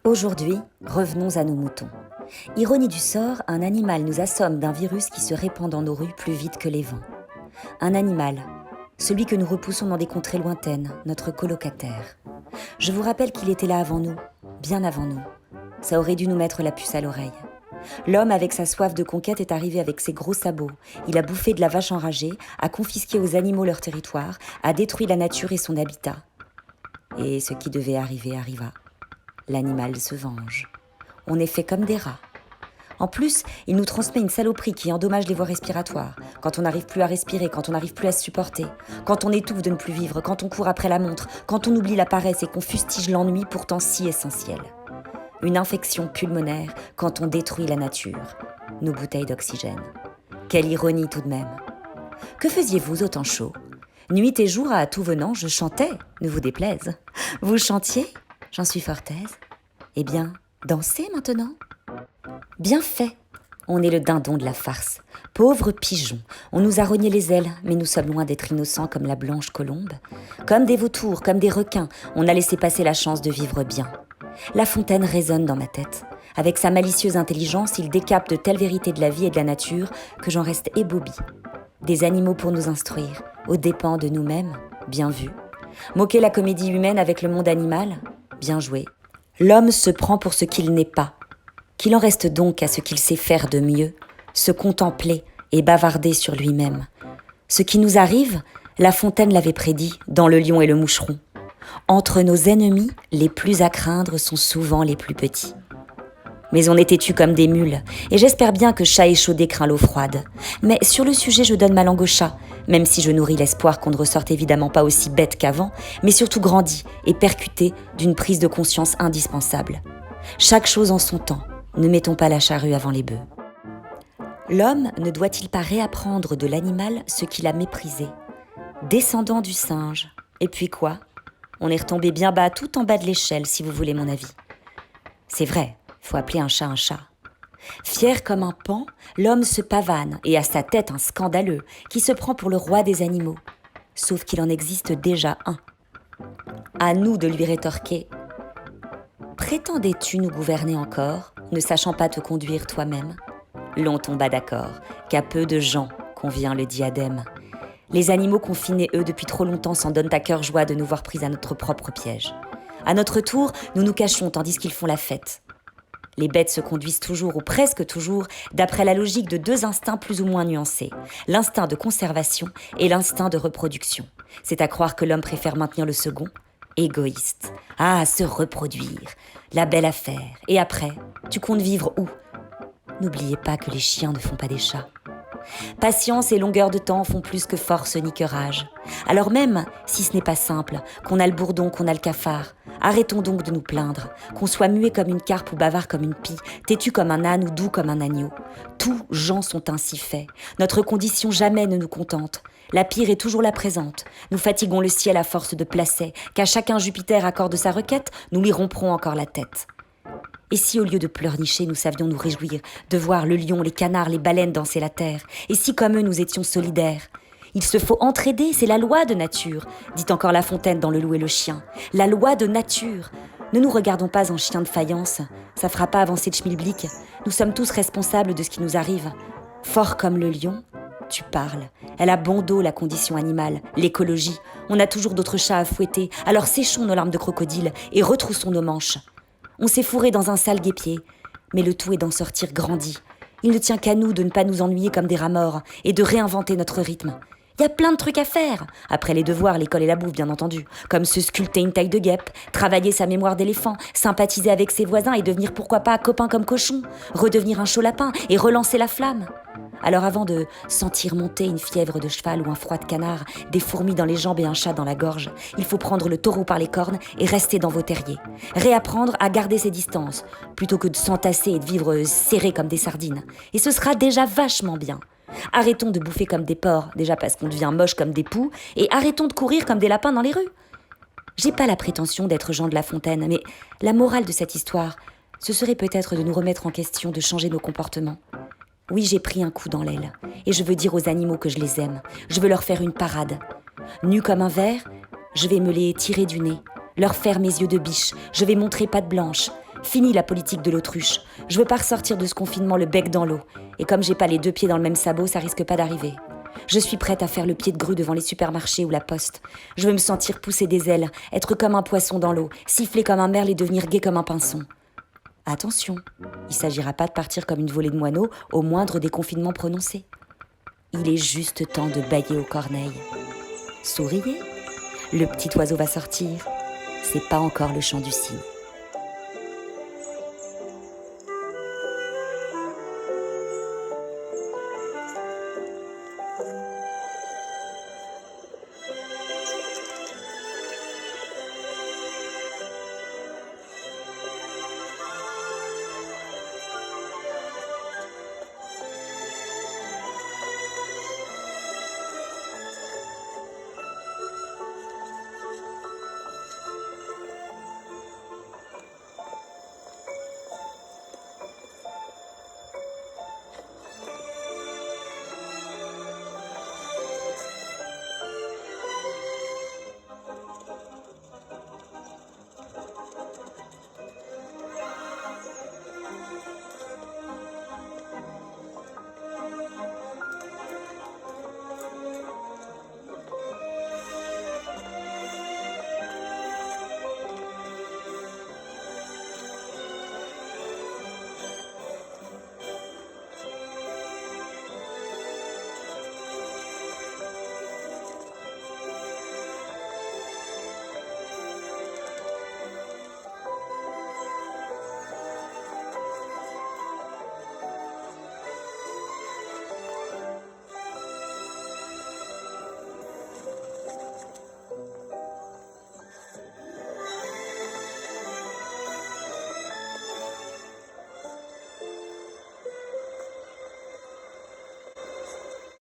Aujourd'hui, revenons à nos moutons. Ironie du sort, un animal nous assomme d'un virus qui se répand dans nos rues plus vite que les vents. Un animal, celui que nous repoussons dans des contrées lointaines, notre colocataire. Je vous rappelle qu'il était là avant nous, bien avant nous. Ça aurait dû nous mettre la puce à l'oreille. L'homme, avec sa soif de conquête, est arrivé avec ses gros sabots. Il a bouffé de la vache enragée, a confisqué aux animaux leur territoire, a détruit la nature et son habitat. Et ce qui devait arriver arriva. L'animal se venge. On est fait comme des rats. En plus, il nous transmet une saloperie qui endommage les voies respiratoires. Quand on n'arrive plus à respirer, quand on n'arrive plus à se supporter, quand on étouffe de ne plus vivre, quand on court après la montre, quand on oublie la paresse et qu'on fustige l'ennui pourtant si essentiel. Une infection pulmonaire quand on détruit la nature. Nos bouteilles d'oxygène. Quelle ironie tout de même. Que faisiez-vous au temps chaud ? Nuit et jour, à tout venant, je chantais, ne vous déplaise. Vous chantiez ? J'en suis fort aise. Eh bien, dansez maintenant. Bien fait. On est le dindon de la farce. Pauvres pigeons, on nous a rogné les ailes, mais nous sommes loin d'être innocents comme la blanche colombe. Comme des vautours, comme des requins, on a laissé passer la chance de vivre bien. La Fontaine résonne dans ma tête. Avec sa malicieuse intelligence, il décape de telles vérités de la vie et de la nature que j'en reste ébobie. Des animaux pour nous instruire, aux dépens de nous-mêmes, bien vu. Moquer la comédie humaine avec le monde animal, bien joué. L'homme se prend pour ce qu'il n'est pas. Qu'il en reste donc à ce qu'il sait faire de mieux, se contempler et bavarder sur lui-même. Ce qui nous arrive, La Fontaine l'avait prédit dans Le Lion et le Moucheron. Entre nos ennemis, les plus à craindre sont souvent les plus petits. Mais on est têtus comme des mules, et j'espère bien que chat échaudé craint l'eau froide. Mais sur le sujet, je donne ma langue au chat, même si je nourris l'espoir qu'on ne ressorte évidemment pas aussi bête qu'avant, mais surtout grandi et percuté d'une prise de conscience indispensable. Chaque chose en son temps, ne mettons pas la charrue avant les bœufs. L'homme ne doit-il pas réapprendre de l'animal ce qu'il a méprisé ? Descendant du singe, et puis quoi ? On est retombé bien bas, tout en bas de l'échelle, si vous voulez mon avis. C'est vrai. Il faut appeler un chat un chat. Fier comme un paon, l'homme se pavane et à sa tête un scandaleux qui se prend pour le roi des animaux. Sauf qu'il en existe déjà un. À nous de lui rétorquer. Prétendais-tu nous gouverner encore, ne sachant pas te conduire toi-même ? L'on tomba d'accord qu'à peu de gens convient le diadème. Les animaux confinés, eux, depuis trop longtemps s'en donnent à cœur joie de nous voir pris à notre propre piège. À notre tour, nous nous cachons tandis qu'ils font la fête. Les bêtes se conduisent toujours, ou presque toujours, d'après la logique de deux instincts plus ou moins nuancés, l'instinct de conservation et l'instinct de reproduction. C'est à croire que l'homme préfère maintenir le second, égoïste. Ah, se reproduire, la belle affaire. Et après, tu comptes vivre où ? N'oubliez pas que les chiens ne font pas des chats. Patience et longueur de temps font plus que force ni que rage. Alors même, si ce n'est pas simple, qu'on a le bourdon, qu'on a le cafard, arrêtons donc de nous plaindre, qu'on soit muet comme une carpe ou bavard comme une pie, têtu comme un âne ou doux comme un agneau. Tous gens sont ainsi faits. Notre condition jamais ne nous contente. La pire est toujours la présente. Nous fatiguons le ciel à force de placets, qu'à chacun Jupiter accorde sa requête, nous lui romprons encore la tête. Et si au lieu de pleurnicher, nous savions nous réjouir de voir le lion, les canards, les baleines danser la terre ? Et si comme eux nous étions solidaires ? Il se faut entraider, c'est la loi de nature, dit encore La Fontaine dans Le Loup et le Chien. La loi de nature. Ne nous regardons pas en chiens de faïence, ça fera pas avancer de schmilblick. Nous sommes tous responsables de ce qui nous arrive. Fort comme le lion, tu parles. Elle a bon dos la condition animale, l'écologie. On a toujours d'autres chats à fouetter, alors séchons nos larmes de crocodile et retroussons nos manches. On s'est fourré dans un sale guêpier, mais le tout est d'en sortir grandi. Il ne tient qu'à nous de ne pas nous ennuyer comme des rats morts et de réinventer notre rythme. Il y a plein de trucs à faire, après les devoirs, l'école et la bouffe bien entendu, comme se sculpter une taille de guêpe, travailler sa mémoire d'éléphant, sympathiser avec ses voisins et devenir pourquoi pas copain comme cochon, redevenir un chaud lapin et relancer la flamme. Alors avant de sentir monter une fièvre de cheval ou un froid de canard, des fourmis dans les jambes et un chat dans la gorge, il faut prendre le taureau par les cornes et rester dans vos terriers. Réapprendre à garder ses distances, plutôt que de s'entasser et de vivre serrés comme des sardines. Et ce sera déjà vachement bien. Arrêtons de bouffer comme des porcs, déjà parce qu'on devient moche comme des poux, et arrêtons de courir comme des lapins dans les rues. J'ai pas la prétention d'être Jean de La Fontaine, mais la morale de cette histoire, ce serait peut-être de nous remettre en question, de changer nos comportements. Oui, j'ai pris un coup dans l'aile, et je veux dire aux animaux que je les aime. Je veux leur faire une parade. Nu comme un ver, je vais me les tirer du nez. Leur faire mes yeux de biche, je vais montrer patte blanche. Fini la politique de l'autruche. Je veux pas ressortir de ce confinement le bec dans l'eau. Et comme j'ai pas les 2 pieds dans le même sabot, ça risque pas d'arriver. Je suis prête à faire le pied de grue devant les supermarchés ou la poste. Je veux me sentir pousser des ailes, être comme un poisson dans l'eau, siffler comme un merle et devenir gai comme un pinson. Attention, il s'agira pas de partir comme une volée de moineaux au moindre déconfinement prononcé. Il est juste temps de bâiller aux corneilles. Souriez, le petit oiseau va sortir. C'est pas encore le chant du cygne.